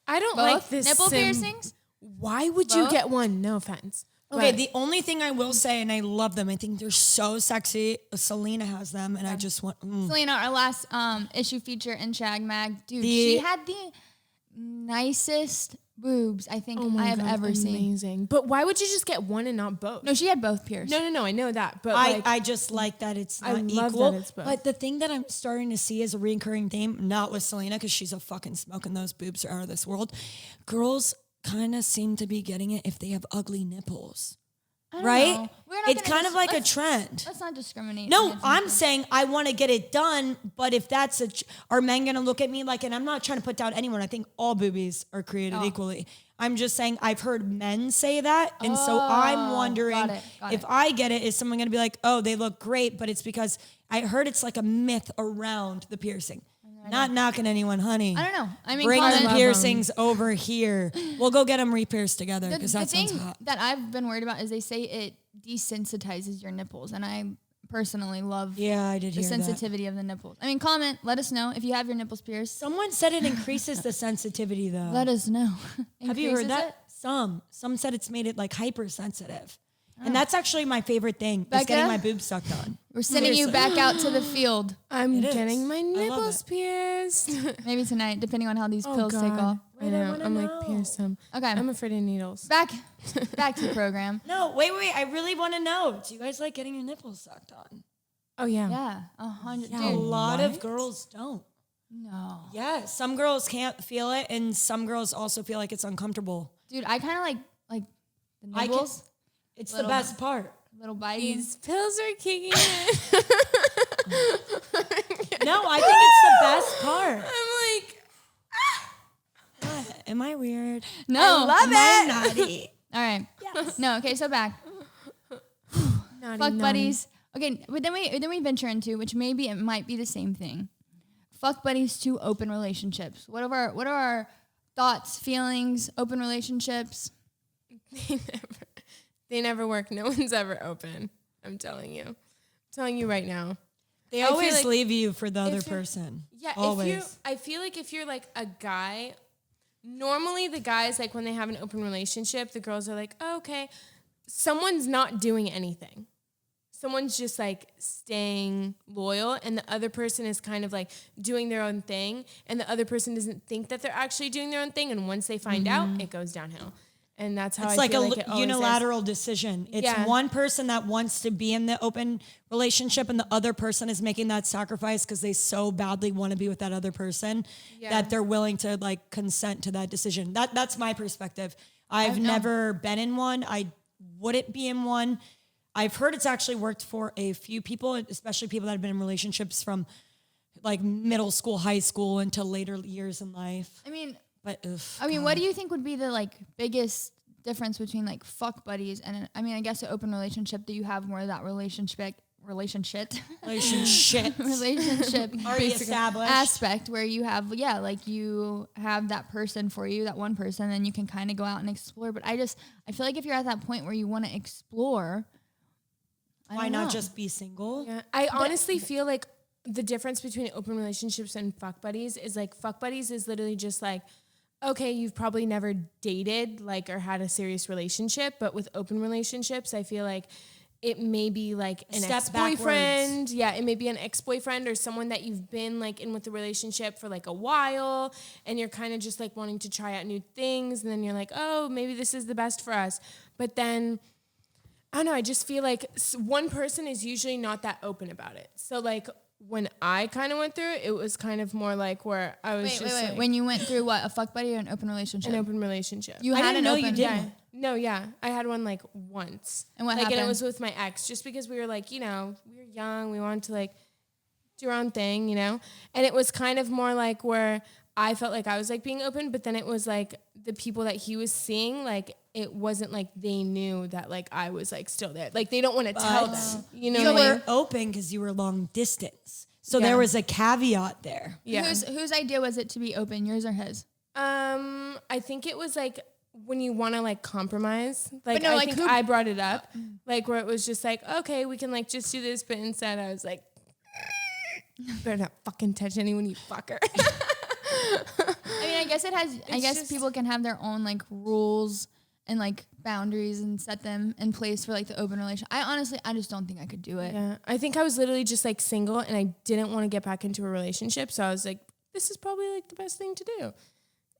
S3: I don't
S2: Both?
S3: like this.
S2: Nipple piercings?
S3: Why would you
S2: Both?
S3: get one? No offense.
S1: Okay,
S3: But
S1: the only thing I will say, and I love them, I think they're so sexy. Selena has them, and I just want.
S2: Selena, our last issue feature in Shag Mag, dude,
S1: The-
S2: she had the nicest boobs I think
S3: oh my
S2: I have
S3: God,
S2: ever seen.
S3: amazing. But why would you just get one and not both?
S2: No, she had both pierced.
S3: No, I know that. But
S1: I just like that it's
S3: I
S1: not
S3: love
S1: equal.
S3: that it's both.
S1: But the thing that I'm starting to see as a recurring theme, not with Selena, because she's a fucking smoke and those boobs are out of this world. Girls kind of seem to be getting it if they have ugly nipples.
S2: I don't
S1: Right?
S2: know. We're not
S1: It's
S2: gonna
S1: kind of like a
S2: let's-
S1: trend.
S2: Let's not discriminate.
S1: No,
S2: against
S1: I'm
S2: nipples.
S1: saying I want to get it done, but if that's are men going to look at me like, and I'm not trying to put down anyone. I think all boobies are created equally. I'm just saying I've heard men say that. And so I'm wondering
S2: got
S1: if
S2: it.
S1: I get it, is someone going to be like, oh, they look great, but it's because I heard it's like a myth around the piercing. Not knocking anyone, honey.
S2: I don't know. I mean,
S1: Bring
S2: comment-
S1: the piercings over here. We'll go get them re-pierced together
S2: The
S1: because that sounds
S2: thing
S1: hot.
S2: that I've been worried about is they say it desensitizes your nipples, and I personally love
S1: Yeah, I did
S2: the
S1: hear that.
S2: sensitivity of the nipples. I mean, comment, let us know if you have your nipples pierced.
S1: Someone said it increases the sensitivity though.
S2: Let us know.
S1: Have you heard
S2: Increases
S1: that?
S2: it?
S1: Some said it's made it like hypersensitive. And that's actually my favorite thing is
S2: Becca?
S1: getting my boobs sucked on.
S2: We're sending you back out to the field.
S3: I'm
S1: It is.
S3: getting my
S1: I love
S3: nipples
S1: it.
S3: pierced.
S2: Maybe tonight, depending on how these
S3: Oh,
S2: pills take
S3: God.
S2: off.
S3: I know.
S1: wanna
S3: I'm
S1: know.
S3: like, pierce them.
S2: Okay.
S3: I'm afraid of needles.
S2: Back to the program.
S1: No, wait. I really want to know. Do you guys like getting your nipples sucked on?
S3: Oh, yeah.
S2: Yeah, 100.
S1: A
S2: Dude,
S1: lot of girls don't.
S2: no.
S1: Yeah, some girls can't feel it, and some girls also feel like it's uncomfortable.
S2: Dude, I kind of like the
S1: I can,
S2: nibbles,
S1: it's
S2: Little-
S1: the best part.
S2: little biting.
S3: These pills are kicking in.
S1: No, I think it's the best part.
S3: I'm like,
S1: Am I weird?
S2: No.
S1: Am I naughty?
S2: All right.
S1: Yes.
S2: No, okay, so back.
S3: naughty,
S2: Fuck
S3: naughty.
S2: buddies. Okay, but then we venture into, which maybe it might be the same thing. Fuck buddies to open relationships. What are our thoughts, feelings, open relationships?
S3: They never work. No one's ever open. I'm telling you. I'm telling you right now.
S1: They
S3: I feel
S1: always
S3: like
S1: leave you for the other
S3: if you're-
S1: person.
S3: Yeah,
S1: always.
S3: I feel like if you're like a guy, normally the guys, like when they have an open relationship, the girls are like, oh, okay, someone's not doing anything. Someone's just like staying loyal, and the other person is kind of like doing their own thing, and the other person doesn't think that they're actually doing their own thing, and once they find out, it goes downhill. And that's how
S1: It's
S3: I
S1: like
S3: feel
S1: a
S3: like it always
S1: unilateral decision. It's
S3: Yeah.
S1: one person that wants to be in the open relationship, and the other person is making that sacrifice because they so badly want to be with that other person that they're willing to like consent to that decision. That's my perspective. I've never been in one. I wouldn't be in one. I've heard it's actually worked for a few people, especially people that have been in relationships from like middle school, high school, into later years in life.
S2: I mean,
S1: But
S2: what do you think would be the like biggest difference between like fuck buddies and I guess an open relationship that you have more of that relationship
S1: relationship
S2: already
S1: established
S2: aspect where you have like you have that person for you, that one person, and you can kind of go out and explore. But I feel like if you're at that point where you want to explore,
S1: Why not just be single?
S3: Yeah, I honestly feel like the difference between open relationships and fuck buddies is like fuck buddies is literally just like, okay, you've probably never dated like or had a serious relationship, but with open relationships, I feel like it may be like an ex-boyfriend. Yeah, it may be an ex-boyfriend or someone that you've been like in with the relationship for like a while, and you're kind of just like wanting to try out new things, and then you're like, oh, maybe this is the best for us. But then I don't know, I just feel like one person is usually not that open about it. So like when I kind of went through it, it was kind of more like where I was
S2: wait. When you went through what, a fuck buddy or an open relationship?
S3: An open relationship.
S2: You
S1: I
S2: had
S1: didn't
S2: an
S1: know
S2: open.
S1: you didn't.
S3: No, yeah. I had one like once.
S2: And what
S3: like,
S2: happened?
S3: And it was with my ex, just because we were like, we were young. We wanted to like do our own thing, And it was kind of more like where I felt like I was like being open, but then it was like the people that he was seeing, like it wasn't like they knew that like I was like still there. Like they don't want to tell them,
S1: You
S3: what I mean?
S1: were open because you were long distance. So there was a caveat there.
S3: Yeah.
S2: Whose idea was it to be open, yours or his?
S3: I think it was like when you want to like compromise. Like
S2: no,
S3: I
S2: like
S3: think I brought it up, like where it was just like, okay, we can like just do this, but instead I was like, better not fucking touch anyone, you fucker.
S2: I guess it has. I guess
S3: just-
S2: people can have their own like rules and like boundaries and set them in place for like the open relation. I just don't think I could do it.
S3: Yeah, I think I was literally just like single, and I didn't want to get back into a relationship, so I was like, this is probably like the best thing to do.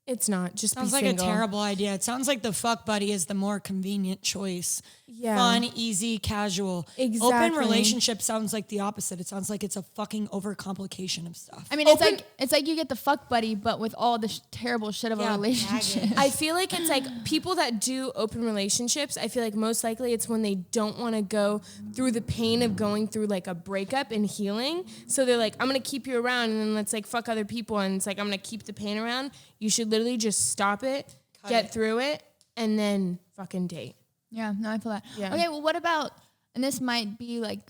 S3: It's not. Just
S1: Sounds
S3: be
S1: like
S3: single.
S1: a terrible idea. It sounds like the fuck buddy is the more convenient choice.
S3: Yeah.
S1: Fun, easy, casual.
S3: Exactly.
S1: Open relationship sounds like the opposite. It sounds like it's a fucking overcomplication of stuff.
S2: I mean, it's like you get the fuck buddy, but with all the terrible shit of a relationship.
S1: baggage.
S3: I feel like it's like people that do open relationships, I feel like most likely it's when they don't want to go through the pain of going through like a breakup and healing. So they're like, I'm going to keep you around, and then let's like fuck other people, and it's like, I'm going to keep the pain around. You should literally just stop it, get through it, and then fucking date.
S2: Yeah, no, I feel that.
S3: Yeah.
S2: Okay, well, what about, and this might be like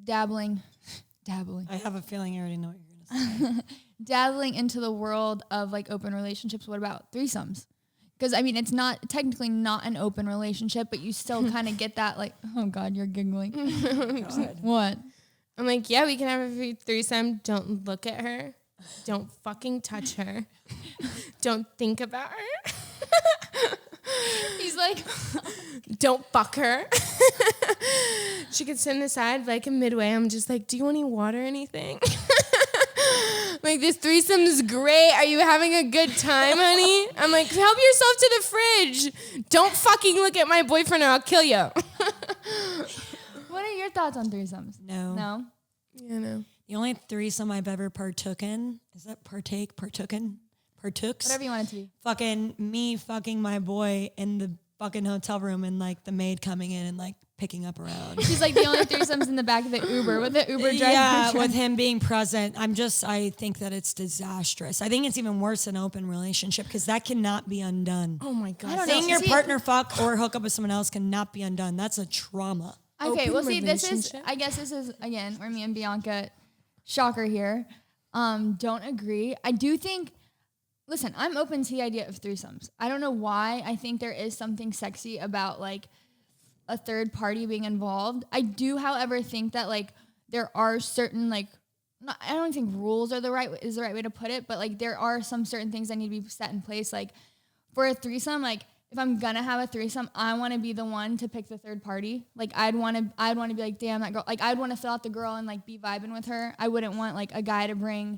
S2: dabbling.
S1: I have a feeling I already know what you're going to say.
S2: Dabbling into the world of like open relationships. What about threesomes? Because I mean, it's not technically not an open relationship, but you still kind of get that like, oh God, you're giggling. What?
S3: I'm like, yeah, we can have a threesome. Don't look at her. Don't fucking touch her. Don't think about her.
S2: He's like,
S3: Don't fuck her. She could sit aside like midway. I'm just like, do you want any water or anything? Like, this threesome is great. Are you having a good time, honey? I'm like, help yourself to the fridge. Don't fucking look at my boyfriend or I'll kill you.
S2: what are your thoughts on threesomes?
S1: No.
S2: No?
S3: You know.
S1: The only threesome I've ever partook in, is that partooks?
S2: Whatever you want it to be.
S1: Fucking me fucking my boy in the fucking hotel room and like the maid coming in and like picking up around.
S2: She's like the only threesomes in the back of the Uber with the Uber driver.
S1: Yeah, with him being present. I think that it's disastrous. I think it's even worse in an open relationship because that cannot be undone.
S3: Oh my God.
S1: Seeing your partner fuck or hook up with someone else cannot be undone. That's a trauma.
S2: Okay,
S3: Open
S2: well, see, this is,
S3: relationship?
S2: I guess this is, again, where me and Bianca, shocker here, don't agree. I do think, listen, I'm open to the idea of threesomes. I don't know why. I think there is something sexy about, like, a third party being involved. I do, however, think that, like, there are certain, like, I don't think rules are the right way to put it, but, like, there are some certain things that need to be set in place. Like, for a threesome, like, if I'm gonna have a threesome, I want to be the one to pick the third party. Like, I'd want to be like, damn, that girl. Like, I'd want to fill out the girl and like be vibing with her. I wouldn't want like a guy to bring,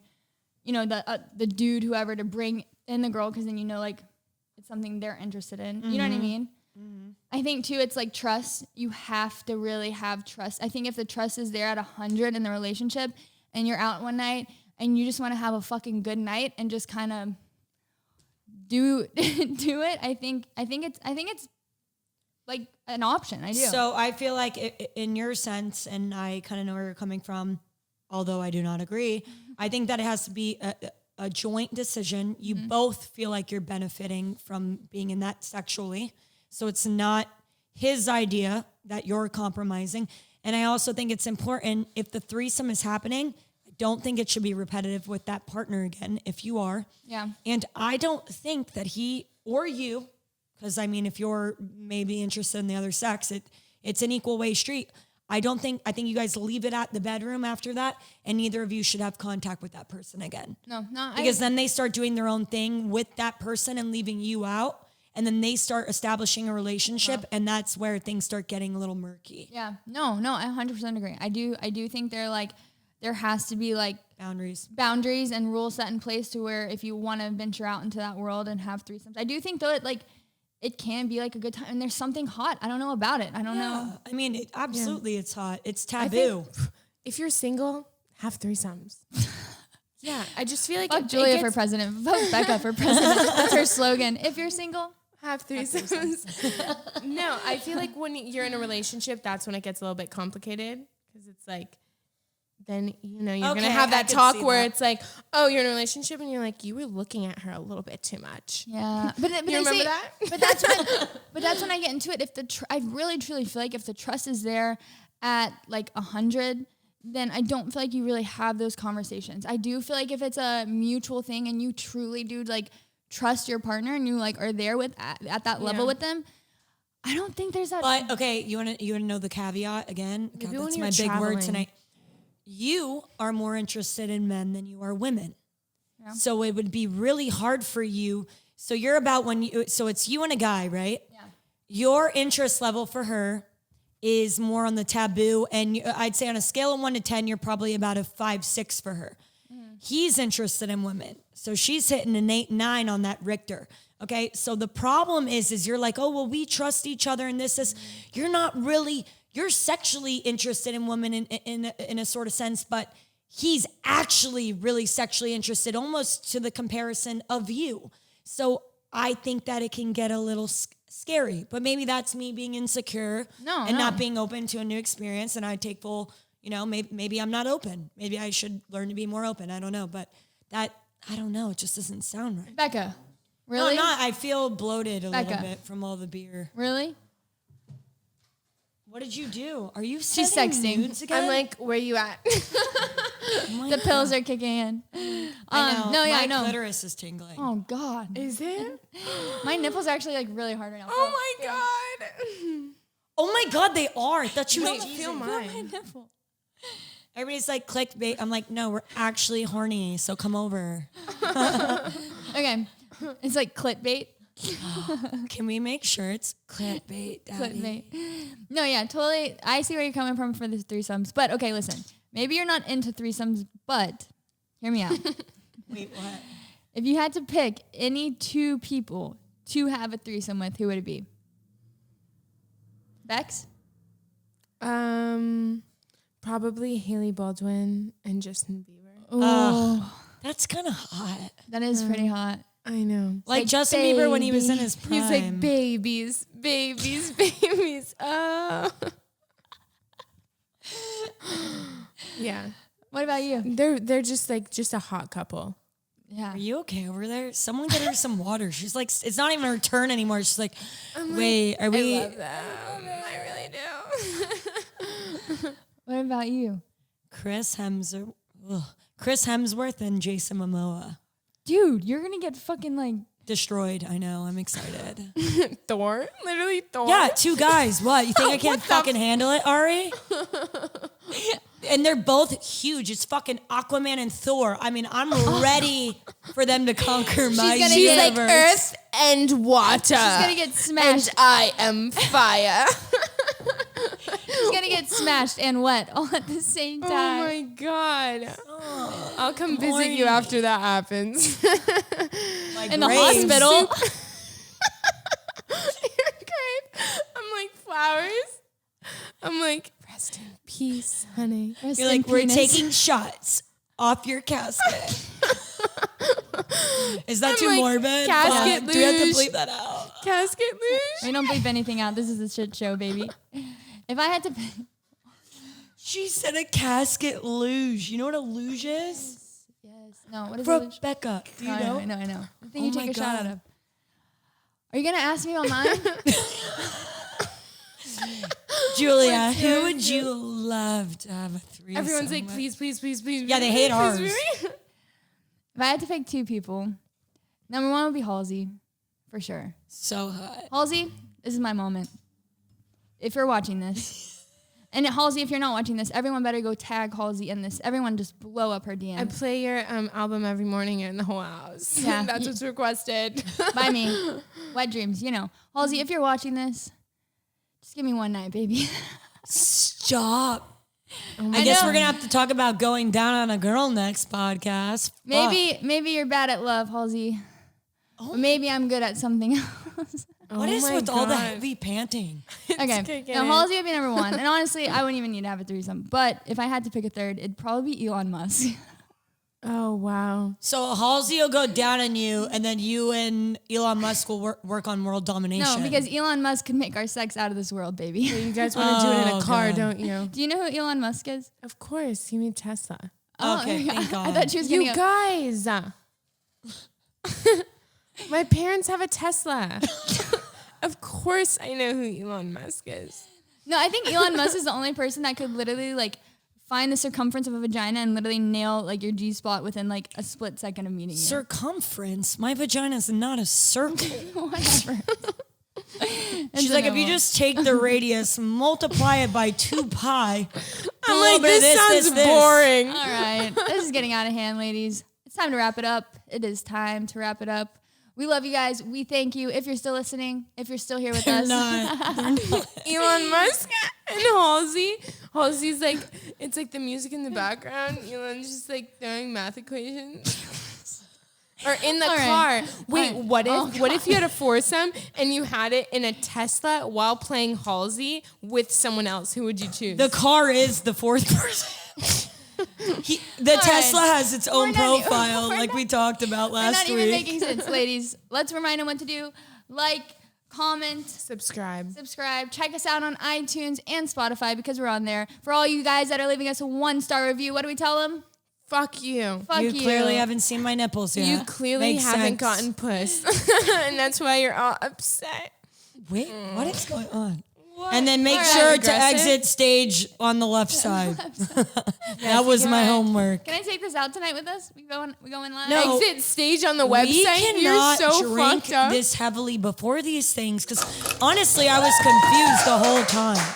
S2: you know, the dude, whoever, to bring in the girl, because then, you know, like, it's something they're interested in. You know what I mean? Mm-hmm. I think too, it's like trust. You have to really have trust. I think if the trust is there at 100 in the relationship, and you're out one night and you just want to have a fucking good night and just kind of do it. I think it's like an option. I do.
S1: So I feel like in your sense, and I kind of know where you're coming from, although I do not agree, I think that it has to be a joint decision. You both feel like you're benefiting from being in that sexually. So it's not his idea that you're compromising. And I also think it's important, if the threesome is happening, I don't think it should be repetitive with that partner again, if you are.
S2: Yeah.
S1: And I don't think that he or you, because I mean, if you're maybe interested in the other sex, it's an equal way street. I think you guys leave it at the bedroom after that, and neither of you should have contact with that person again.
S2: No.
S1: Because then they start doing their own thing with that person and leaving you out. And then they start establishing a relationship, and that's where things start getting a little murky.
S2: Yeah. No, I 100% agree. I do think there has to be like boundaries and rules set in place to where if you want to venture out into that world and have threesomes. I do think though it can be like a good time, and there's something hot. I don't know about it. I don't know.
S1: I mean, it's hot. It's taboo.
S3: If you're single, have threesomes. Yeah, I just feel like
S2: Fuck Julia for president. Vote Becca for president. That's her slogan. If you're single,
S3: have threesomes. No, I feel like when you're in a relationship, that's when it gets a little bit complicated, because it's like, then, you know, you're going to have that talk where it's like, oh, you're in a relationship and you're like, you were looking at her a little bit too much.
S2: Yeah. But you remember that? But that's when I get into it. If I really truly feel like if the trust is there at like 100, then I don't feel like you really have those conversations. I do feel like if it's a mutual thing and you truly do like trust your partner and you like are there at that level with them, I don't think there's that.
S1: But okay, you want to know the caveat again? God, that's my big word tonight. You are more interested in men than you are women. Yeah. So it would be really hard for you. So you're about so it's you and a guy, right? Yeah. Your interest level for her is more on the taboo. And I'd say on a scale of 1 to 10, you're probably about a 5, 6 for her. He's interested in women. So she's hitting an 8, 9 on that Richter. Okay. So the problem is you're like, oh, well, we trust each other and this is, you're not really, you're sexually interested in women in a sort of sense, but he's actually really sexually interested almost to the comparison of you. So I think that it can get a little scary, but maybe that's me being insecure not being open to a new experience. And I take full, maybe I'm not open. Maybe I should learn to be more open. I don't know, but I don't know. It just doesn't sound right.
S2: Becca, really?
S1: No, I'm not. I feel bloated a little bit from all the beer.
S2: Really?
S1: What did you do? Are you
S2: She's texting
S1: nudes again?
S3: I'm like, where you at?
S2: The pills are kicking in.
S1: I know.
S2: My
S1: I know. Clitoris is tingling.
S2: Oh God.
S3: Is it?
S2: My nipples are actually like really hard right now.
S3: Oh my God.
S1: Oh my God, they are. I thought you
S3: don't feel mine.
S1: Everybody's like clickbait. I'm like, no, we're actually horny, so come over.
S2: Okay. It's like clickbait.
S1: Can we make sure it's clickbait, Daddy?
S2: Clickbait. No, yeah, totally. I see where you're coming from for the threesomes. But okay, listen. Maybe you're not into threesomes, but hear me out.
S1: Wait, what?
S2: If you had to pick any 2 people to have a threesome with, who would it be? Bex?
S3: Probably Probably Haley Baldwin and Justin Bieber.
S1: That's kind of hot.
S2: That is pretty hot.
S3: I know.
S1: Like Justin Bieber when he was in his prime.
S3: He's like, babies, babies, babies. Oh. Yeah.
S2: What about you?
S3: They're just a hot couple.
S2: Yeah.
S1: Are you okay over there? Someone get her some water. She's like, it's not even her turn anymore. She's like, wait, are we?
S3: I love that. I really do.
S2: What about you?
S1: Chris Hemsworth and Jason Momoa.
S2: Dude, you're going to get fucking like
S1: Destroyed. I know. I'm excited.
S3: Thor? Literally Thor?
S1: Yeah, 2 guys. What? You think I can't fucking handle it, Ari? And they're both huge. It's fucking Aquaman and Thor. I mean, I'm ready for them to conquer my universe.
S3: She's like earth and water. She's
S2: gonna get smashed.
S3: And I am fire.
S2: She's gonna get smashed and wet all at the same time.
S3: Oh my God. I'll come visit you after that happens.
S2: In the hospital.
S3: You're great. I'm like flowers. I'm like, rest in peace, honey.
S2: Rest
S1: You're
S2: in
S1: like, we're
S2: penis.
S1: taking shots off your casket. Is that
S3: I'm
S1: too
S3: like,
S1: morbid?
S3: casket
S1: Do we have to
S3: luge.
S1: bleep that out?
S3: Casket luge.
S2: We don't bleep anything out. This is a shit show, baby. If I had to pick,
S1: She said a casket luge. You know what a luge is?
S2: yes, no, what is it?
S1: Rebecca, do you
S2: I
S1: know?
S2: know. The thing
S1: Oh
S2: you
S1: my
S2: take a shot
S1: God.
S2: out of. Are you gonna ask me about mine?
S1: Julia, who would you love to have a threesome
S3: Everyone's like,
S1: with?
S3: please, please, please, please.
S1: Yeah, they hate
S3: please,
S1: ours.
S3: please.
S2: If I had to pick 2 people, number 1 would be Halsey, for sure.
S1: So hot.
S2: Halsey, this is my moment. If you're watching this, and Halsey, if you're not watching this, everyone better go tag Halsey in this. Everyone just blow up her
S3: I
S2: DMs.
S3: play your album every morning in the whole house.
S2: Yeah.
S3: That's what's requested.
S2: By me. Wet dreams, you know. Halsey, if you're watching this, just give me one night, baby.
S1: Stop.
S3: Oh
S1: I guess
S2: know.
S1: we're going to have to talk about going down on a girl next podcast.
S2: Maybe you're bad at love, Halsey. But maybe I'm good at something else.
S1: What is with all the heavy panting?
S2: Okay.
S3: kicking
S2: Now,
S3: in.
S2: Halsey would be number 1. And honestly, I wouldn't even need to have a threesome. But if I had to pick a third, it'd probably be Elon Musk.
S3: Oh, wow.
S1: So Halsey will go down on you, and then you and Elon Musk will work on world domination.
S2: No, because Elon Musk could make our sex out of this world, baby.
S3: You guys want to do it in a car,
S1: God.
S3: don't you?
S2: Do you know who Elon Musk is?
S3: Of course. You mean Tesla.
S1: Okay, thank
S2: I
S1: God.
S2: thought she was
S3: You
S2: going to
S3: guys. My parents have a Tesla. Of course I know who Elon Musk is.
S2: No, I think Elon Musk is the only person that could literally like find the circumference of a vagina and literally nail like your G-spot within like a split second of meeting you.
S1: Circumference? My vagina is not a circle.
S2: Whatever.
S1: She's like, if you just take the radius, multiply it by 2 pi.
S3: I'm like, this sounds boring.
S2: All right. This is getting out of hand, ladies. It's time to wrap it up. It is time to wrap it up. We love you guys. We thank you. If you're still listening, if you're still here with
S1: They're
S2: us.
S1: not.
S3: Elon Musk and Halsey. Halsey's like, it's like the music in the background. Elon's just like throwing math equations. Or in the
S2: All
S3: car.
S2: right.
S3: Wait,
S2: All right.
S3: what if
S2: Oh,
S3: what if you had a foursome and you had it in a Tesla while playing Halsey with someone else? Who would you choose?
S1: The car is the 4th person. The Tesla has its own
S2: We're not-
S1: profile,
S2: we're
S1: like
S2: not-
S1: we talked about
S2: We're
S1: last
S2: not even
S1: week.
S2: making sense, ladies. Let's remind them what to do. Like, comment,
S3: Subscribe.
S2: check us out on iTunes and Spotify because we're on there. For all you guys that are leaving us a 1-star review, what do we tell them?
S3: Fuck you.
S2: Fuck you.
S1: You clearly haven't seen my nipples yet.
S3: You clearly
S1: Makes
S3: haven't
S1: sense.
S3: gotten puss. And that's why you're all upset.
S1: Wait, what is going on? And then make
S2: All right.
S1: sure to
S3: Aggressive?
S1: exit stage on the left side. That was my homework.
S2: Can I take this out tonight with us? We going live?
S1: No.
S3: Exit stage on the
S1: We
S3: website. You're
S1: cannot
S3: so
S1: drink
S3: fucked up.
S1: this heavily before these things because honestly, I was confused the whole time.